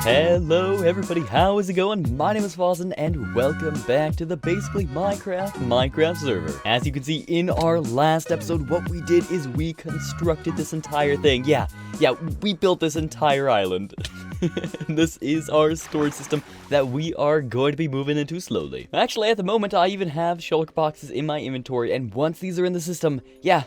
Hello everybody, how is it going? My name is Fozzen and welcome back to the basically Minecraft server. As you can see in our last episode, what we did is we constructed this entire thing. Yeah, we built this entire island. This is our storage system that we are going to be moving into slowly. Actually, at the moment, I even have shulker boxes in my inventory, and once these are in the system, yeah,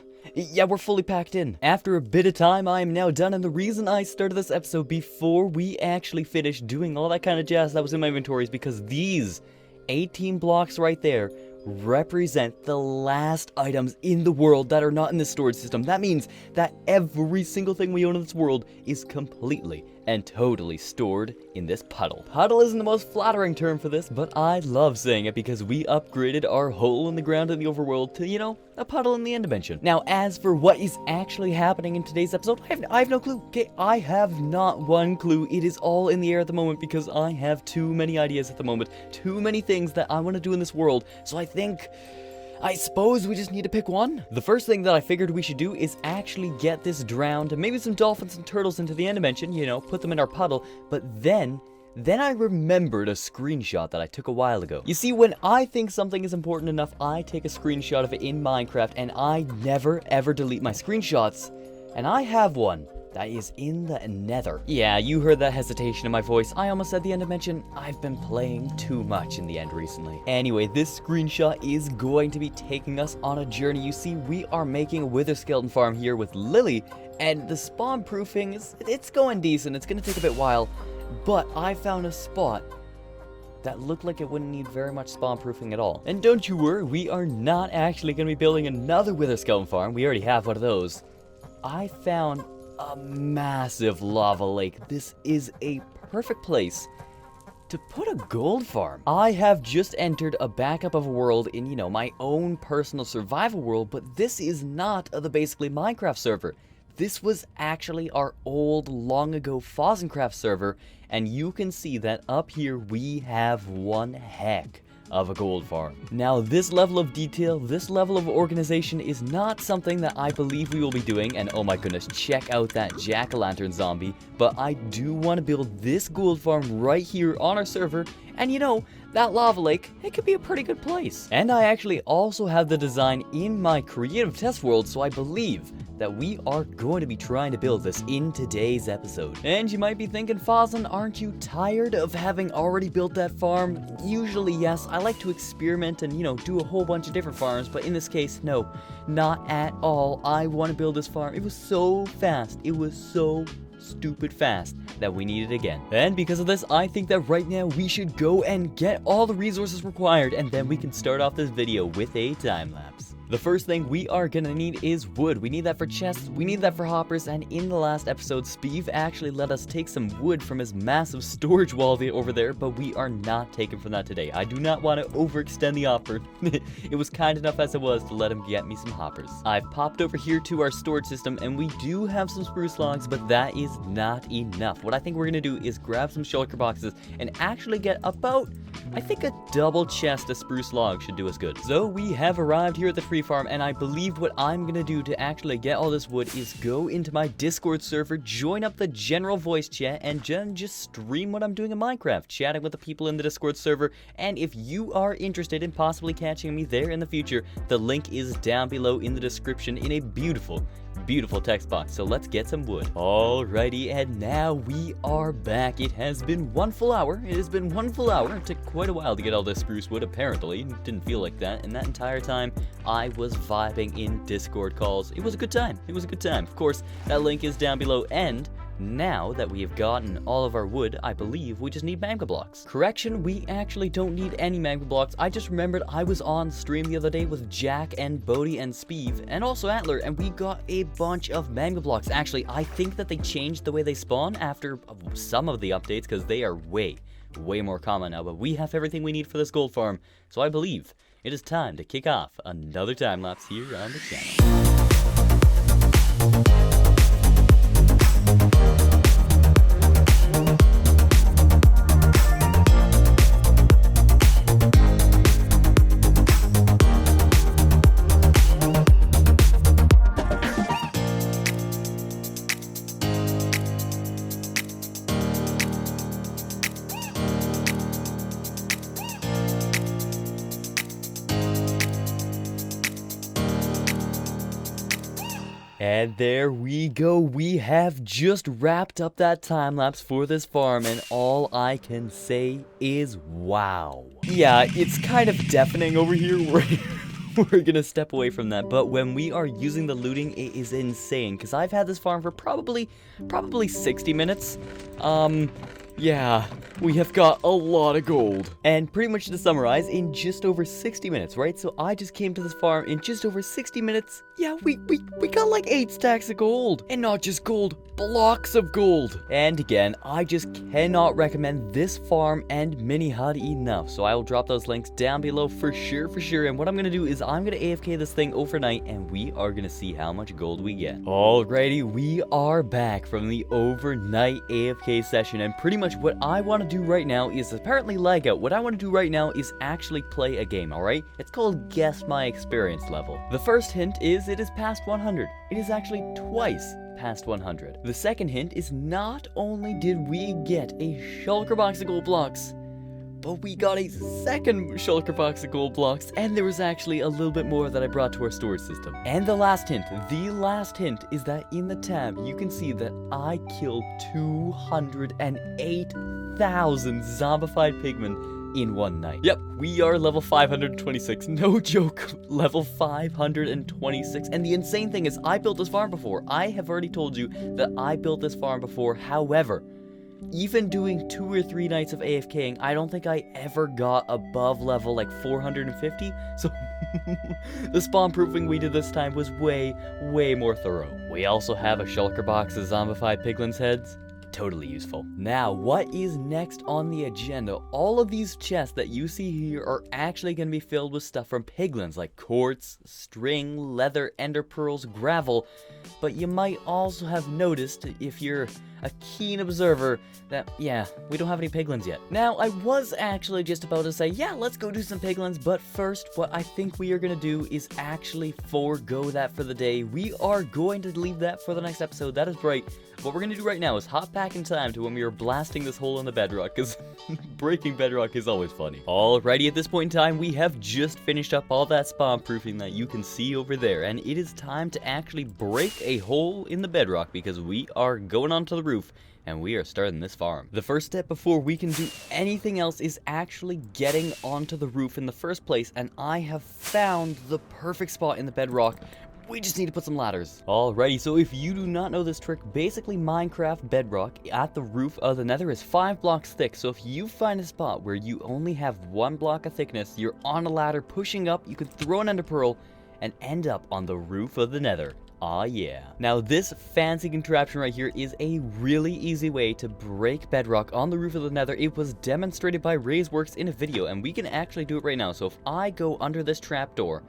we're fully packed in. After a bit of time, I am now done, and the reason I started this episode before we actually finished doing all that kind of jazz that was in my inventory is because these 18 blocks right there represent the last items in the world that are not in this storage system. That means that every single thing we own in this world is completely and totally stored in this puddle. Puddle isn't the most flattering term for this, but I love saying it because we upgraded our hole in the ground in the overworld to, you know, a puddle in the end dimension. Now, as for what is actually happening in today's episode, I have no clue. Okay, I have not one clue. It is all in the air at the moment because I have too many ideas at the moment, too many things that I want to do in this world. So I suppose we just need to pick one. The first thing that I figured we should do is actually get this drowned, maybe some dolphins and turtles into the end dimension, you know, put them in our puddle, but then I remembered a screenshot that I took a while ago. You see, when I think something is important enough, I take a screenshot of it in Minecraft, and I never ever delete my screenshots. And I have one that is in the Nether. Yeah, you heard that hesitation in my voice. I almost said the end dimension. I've been playing too much in the end recently. Anyway, this screenshot is going to be taking us on a journey. You see, we are making a wither skeleton farm here with Lily, and the spawn proofing it's going decent. It's gonna take a bit while, but I found a spot that looked like it wouldn't need very much spawn proofing at all. And don't you worry, we are not actually gonna be building another wither skeleton farm. We already have one of those. I found a massive lava lake. This is a perfect place to put a gold farm. I have just entered a backup of a world in, you know, my own personal survival world, but this is not the basically Minecraft server. This was actually our old, long ago FozzenCraft server, and you can see that up here we have one heck of a gold farm. Now, this level of detail, this level of organization is not something that I believe we will be doing, and oh my goodness, check out that jack-o'-lantern zombie, but I do want to build this gold farm right here on our server, and you know, that lava lake, it could be a pretty good place. And I actually also have the design in my creative test world, so I believe that we are going to be trying to build this in today's episode. And you might be thinking, Fozzen, aren't you tired of having already built that farm? Usually, yes, I like to experiment and, you know, do a whole bunch of different farms, but in this case, no, not at all. I want to build this farm. It was so fast. It was so stupid fast that we need it again. And because of this, I think that right now we should go and get all the resources required, and then we can start off this video with a time lapse. The first thing we are gonna need is wood. We need that for chests, we need that for hoppers, and in the last episode, Speeve actually let us take some wood from his massive storage wall over there, but we are not taking from that today. I do not want to overextend the offer. It was kind enough as it was to let him get me some hoppers. I've popped over here to our storage system, and we do have some spruce logs, but that is not enough. What I think we're gonna do is grab some shulker boxes and actually get about, I think, a double chest of spruce logs should do us good. So we have arrived here at the tree farm, and I believe what I'm gonna do to actually get all this wood is go into my Discord server, join up the general voice chat, and just stream what I'm doing in Minecraft, chatting with the people in the Discord server. And if you are interested in possibly catching me there in the future, the link is down below in the description in a beautiful text box. So let's get some wood. Alrighty, and now we are back. It has been one full hour. It has been one full hour. It took quite a while to get all this spruce wood, apparently. It didn't feel like that. And that entire time, I was vibing in Discord calls. It was a good time. It was a good time. Of course, that link is down below, and now that we have gotten all of our wood, I believe we just need magma blocks. Correction, we actually don't need any magma blocks. I just remembered I was on stream the other day with Jack and Bodie and Speeve, and also Antler, and we got a bunch of magma blocks. Actually, I think that they changed the way they spawn after some of the updates, because they are way more common now, but we have everything we need for this gold farm, so I believe it is time to kick off another time lapse here on the channel. And there we go. We have just wrapped up that time lapse for this farm, and all I can say is wow. Yeah, it's kind of deafening over here. We're gonna step away from that, but when we are using the looting, it is insane, because I've had this farm for probably 60 minutes. Yeah, we have got a lot of gold. And pretty much to summarize, in just over 60 minutes, right? So I just came to this farm in just over 60 minutes. Yeah, we got like 8 stacks of gold. And not just gold, blocks of gold. And again, I just cannot recommend this farm and mini HUD enough. So I will drop those links down below for sure. And what I'm gonna do is I'm gonna AFK this thing overnight, and we are gonna see how much gold we get. Alrighty, we are back from the overnight AFK session, and pretty much what I want to do right now is apparently lag out. What I want to do right now is actually play a game, alright? It's called Guess My Experience Level. The first hint is it is past 100. It is actually twice past 100. The second hint is not only did we get a shulker box of gold blocks, but we got a second shulker box of gold blocks, and there was actually a little bit more that I brought to our storage system. And the last hint is that in the tab, you can see that I killed 208,000 zombified pigmen in one night. Yep, we are level 526, no joke, level 526. And the insane thing is, I built this farm before. I have already told you that I built this farm before. However, even doing 2 or 3 nights of AFKing, I don't think I ever got above level like 450, so the spawn proofing we did this time was way more thorough. We also have a shulker box of zombified piglins' heads. Totally useful. Now, what is next on the agenda? All of these chests that you see here are actually going to be filled with stuff from piglins, like quartz, string, leather, ender pearls, gravel. But you might also have noticed, if you're a keen observer, that, yeah, we don't have any piglins yet. Now, I was actually just about to say, yeah, let's go do some piglins, but first, what I think we are going to do is actually forego that for the day. We are going to leave that for the next episode, that is right. What we're going to do right now is hop back in time to when we were blasting this hole in the bedrock, because breaking bedrock is always funny. Alrighty, at this point in time, we have just finished up all that spawn proofing that you can see over there, and it is time to actually break a hole in the bedrock, because we are going onto the roof, and we are starting this farm. The first step before we can do anything else is actually getting onto the roof in the first place, and I have found the perfect spot in the bedrock. We just need to put some ladders. Alrighty, so if you do not know this trick, basically Minecraft bedrock at the roof of the nether is 5 blocks thick. So if you find a spot where you only have 1 block of thickness, you're on a ladder pushing up, you could throw an ender pearl and end up on the roof of the nether. Aw yeah. Now this fancy contraption right here is a really easy way to break bedrock on the roof of the nether. It was demonstrated by RaiseWorks in a video, and we can actually do it right now. So if I go under this trapdoor,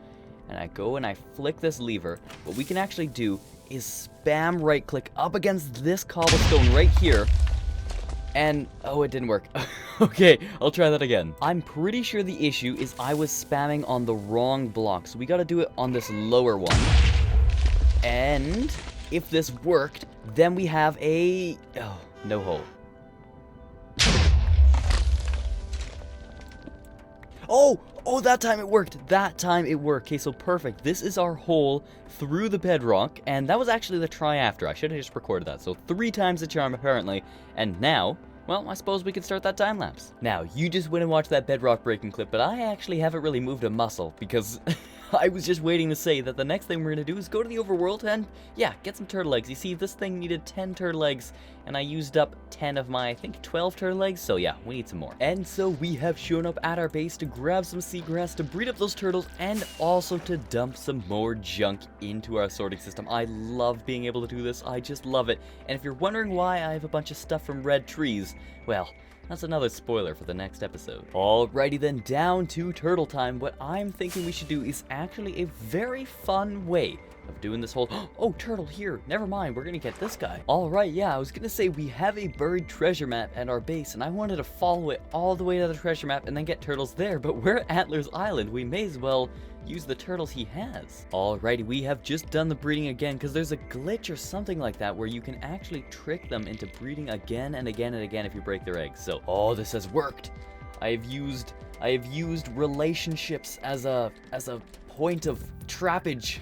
and I go and I flick this lever, what we can actually do is spam right click up against this cobblestone right here, and oh, it didn't work. Okay, I'll try that again. I'm pretty sure the issue is I was spamming on the wrong block, so we gotta do it on this lower one. And if this worked, then we have a no hole. Oh, that time it worked. Okay, so perfect. This is our hole through the bedrock, and that was actually the try after. I should have just recorded that. So 3 times the charm, apparently. And now, well, I suppose we can start that time lapse. Now, you just went and watched that bedrock breaking clip, but I actually haven't really moved a muscle, because I was just waiting to say that the next thing we're going to do is go to the overworld and, yeah, get some turtle eggs. You see, this thing needed 10 turtle eggs, and I used up 10 of my, I think, 12 turtle eggs, so yeah, we need some more. And so we have shown up at our base to grab some seagrass, to breed up those turtles, and also to dump some more junk into our sorting system. I love being able to do this. I just love it. And if you're wondering why I have a bunch of stuff from red trees, well, that's another spoiler for the next episode. Alrighty then, down to turtle time. What I'm thinking we should do is actually a very fun way of doing this whole... Oh, turtle here. Never mind, we're gonna get this guy. Alright, yeah, I was gonna say we have a buried treasure map at our base, and I wanted to follow it all the way to the treasure map and then get turtles there, but we're at Antlers Island. We may as well use the turtles he has. Alrighty, we have just done the breeding again, because there's a glitch or something like that where you can actually trick them into breeding again and again and again if you break their eggs. So, oh, this has worked. I have used relationships as a point of trappage.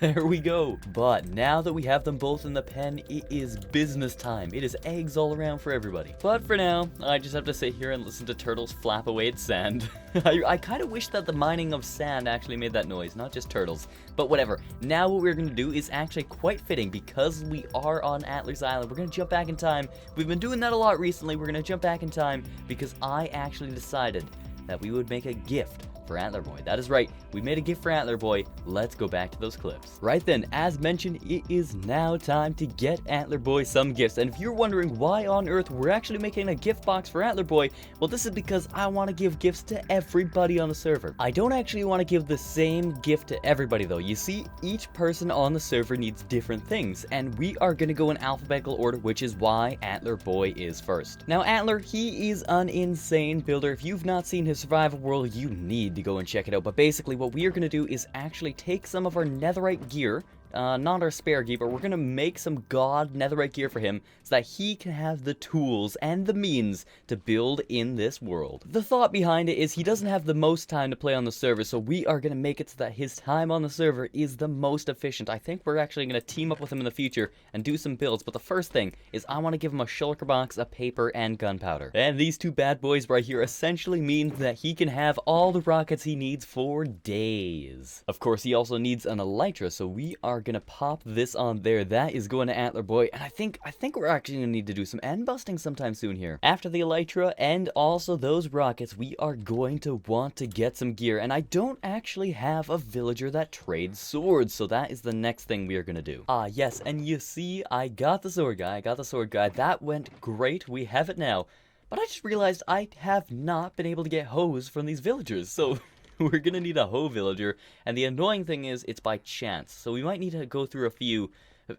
There we go. But now that we have them both in the pen, it is business time. It is eggs all around for everybody. But for now, I just have to sit here and listen to turtles flap away at sand. I kind of wish that the mining of sand actually made that noise, not just turtles. But whatever. Now what we're going to do is actually quite fitting because we are on Antlers Island. We're going to jump back in time. We've been doing that a lot recently. We're going to jump back in time because I actually decided that we would make a gift for Antler Boy. That is right, we made a gift for Antler Boy. Let's go back to those clips. Right then, as mentioned, it is now time to get Antler Boy some gifts. And if you're wondering why on earth we're actually making a gift box for Antler Boy, well, this is because I want to give gifts to everybody on the server. I don't actually want to give the same gift to everybody though. You see, each person on the server needs different things, and we are going to go in alphabetical order, which is why Antler Boy is first. Now, Antler, he is an insane builder. If you've not seen his survival world, you need to go and check it out. But basically what we are going to do is actually take some of our netherite gear, not our spare gear, but we're going to make some god netherite gear for him so that he can have the tools and the means to build in this world. The thought behind it is he doesn't have the most time to play on the server, so we are going to make it so that his time on the server is the most efficient. I think we're actually going to team up with him in the future and do some builds, but the first thing is I want to give him a shulker box, a paper, and gunpowder. And these two bad boys right here essentially means that he can have all the rockets he needs for days. Of course, he also needs an elytra, so we are gonna pop this on there. That is going to Antler Boy, and I think we're actually gonna need to do some end busting sometime soon here. After the elytra and also those rockets, we are going to want to get some gear, and I don't actually have a villager that trades swords, so that is the next thing we are gonna do. Ah, yes, and you see, I got the sword guy. That went great. We have it now. But I just realized I have not been able to get hoes from these villagers, so we're gonna need a hoe villager, and the annoying thing is it's by chance, so we might need to go through a few.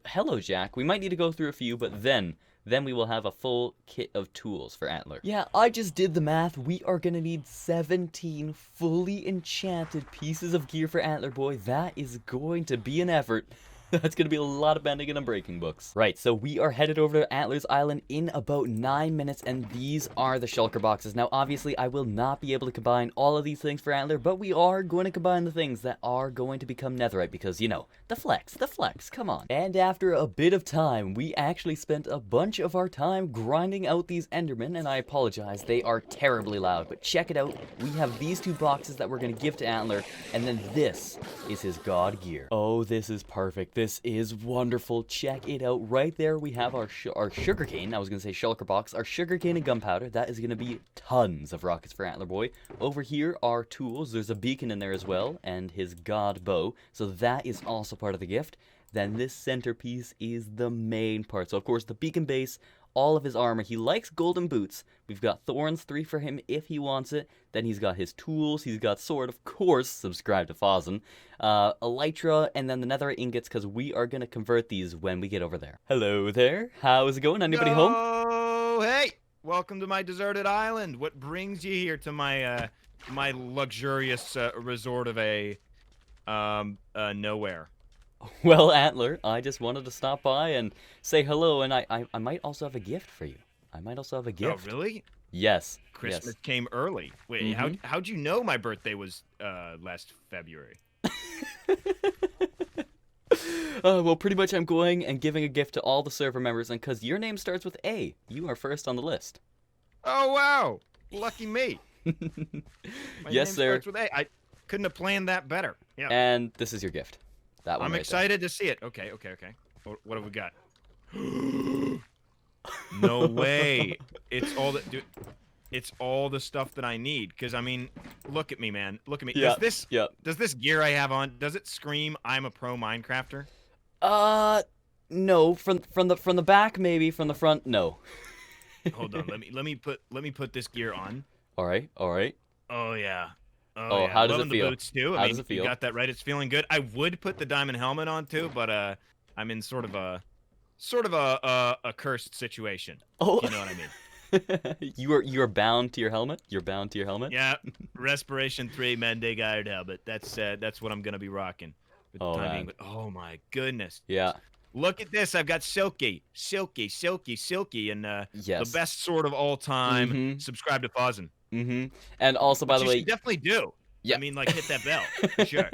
Hello, Jack. We might need to go through a few, but then we will have a full kit of tools for Antler. Yeah, I just did the math. We are gonna need 17 fully enchanted pieces of gear for Antler Boy. That is going to be an effort. That's going to be a lot of bending and unbreaking books. Right, so we are headed over to Antlers Island in about 9 minutes, and these are the shulker boxes. Now, obviously, I will not be able to combine all of these things for Antler, but we are going to combine the things that are going to become netherite, because, you know, the flex, come on. And after a bit of time, we actually spent a bunch of our time grinding out these endermen, and I apologize, they are terribly loud, but check it out. We have these two boxes that we're going to give to Antler, and then this is his god gear. Oh, this is perfect. This is wonderful. Check it out. Right there we have our sugarcane. I was going to say shulker box. Our sugarcane and gunpowder. That is going to be tons of rockets for Antler Boy. Over here are tools. There's a beacon in there as well. And his god bow. So that is also part of the gift. Then this centerpiece is the main part. So of course the beacon base, all of his armor. He likes golden boots. We've got thorns, 3 for him if he wants it. Then he's got his tools. He's got sword, of course. Subscribe to Fozzen. Elytra, and then the netherite ingots, because we are going to convert these when we get over there. Hello there. How's it going? Anybody home? Oh, hey! Welcome to my deserted island. What brings you here to my my luxurious resort of a nowhere? Well, Antler, I just wanted to stop by and say hello, and I might also have a gift for you. Oh, really? Yes. Christmas came early. Wait, how'd you know my birthday was last February? Well, pretty much I'm going and giving a gift to all the server members, and because your name starts with A, you are first on the list. Oh, wow. Lucky me. My yes, name sir. Starts with A. I couldn't have planned that better. Yeah. And this is your gift. That one. I'm excited to see it. Okay. What have we got? No way. It's all the dude. It's all the stuff that I need. Because I mean, look at me, man. Look at me. Yeah. Does this gear I have on? Does it scream I'm a pro Minecrafter? No. From the back, maybe. From the front, no. Hold on. Let me put this gear on. All right. Oh yeah. Oh, yeah. how does it Loving feel? The boots too. How I does mean, it feel? You got that right. It's feeling good. I would put the diamond helmet on too, but I'm in sort of a cursed situation. Oh. You know what I mean? You are bound to your helmet. You're bound to your helmet. Yeah. Respiration 3 Mendig Iron helmet. That's what I'm gonna be rocking. For the time being. But oh my goodness. Yeah. Look at this. I've got silky, and yes. the best sword of all time. Subscribe to Fozzen. And also, by the way, you should definitely do. Yeah. I mean, like, hit that bell. For sure.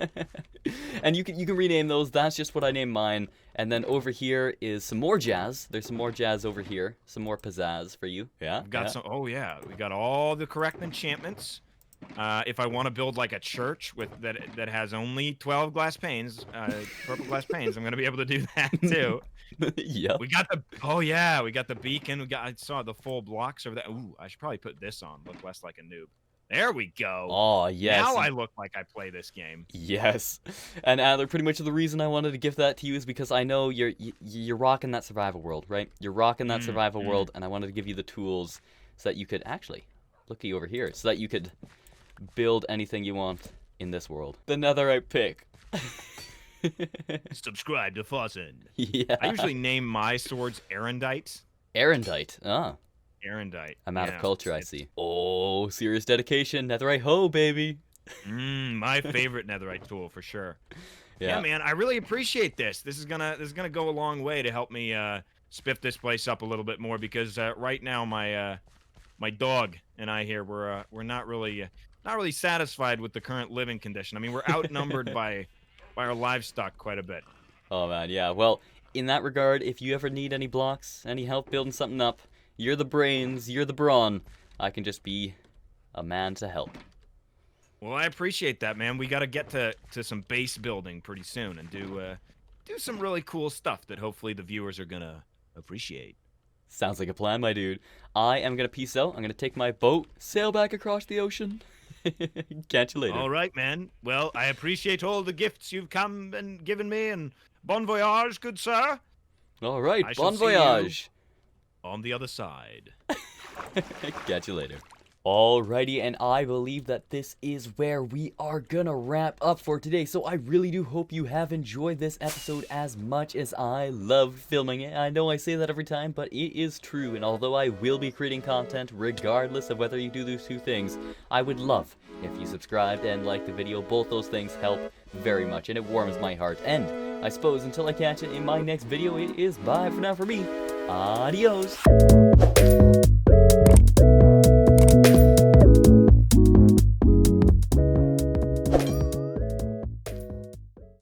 And you can rename those. That's just what I named mine. And then over here is some more jazz. There's some more jazz over here. Some more pizzazz for you. Yeah. We've got some. Oh yeah, we got all the correct enchantments. If I want to build like a church with that has only 12 glass panes, purple glass panes, I'm gonna be able to do that too. Yep. We got the. Oh yeah, we got the beacon. I saw the full blocks over there. Ooh, I should probably put this on. Look less like a noob. There we go. Oh, yes. Now I look like I play this game. Yes. And Antler, pretty much the reason I wanted to give that to you is because I know you're rocking that survival world, right? You're rocking that survival world, and I wanted to give you the tools so that you could actually, looky over here, so that you could build anything you want in this world. The netherite pick. Subscribe to Fozzen. Yeah. I usually name my swords Erendite. Erendite. Ah. Erendite. I'm out of culture, I see. Oh, serious dedication. Netherite hoe, baby. My favorite netherite tool for sure. Yeah, man, I really appreciate this. This is gonna go a long way to help me spiff this place up a little bit more because right now my my dog and I here we're not really satisfied with the current living condition. I mean, we're outnumbered by our livestock quite a bit. Oh man, yeah. Well, in that regard, if you ever need any blocks, any help building something up, you're the brains, you're the brawn. I can just be a man to help. Well, I appreciate that, man. We got to get to some base building pretty soon and do some really cool stuff that hopefully the viewers are gonna appreciate. Sounds like a plan, my dude. I am gonna peace out. I'm gonna take my boat, sail back across the ocean. Catch you later. All right, man. Well, I appreciate all the gifts you've come and given me, and bon voyage, good sir. All right, I bon shall see you voyage. on the other side. Catch you later. Alrighty, and I believe that this is where we are gonna wrap up for today. So I really do hope you have enjoyed this episode as much as I love filming it. I know I say that every time, but it is true. And although I will be creating content regardless of whether you do those two things, I would love if you subscribed and liked the video. Both those things help very much, and it warms my heart. And I suppose until I catch it in my next video, it is bye for now for me. Adios.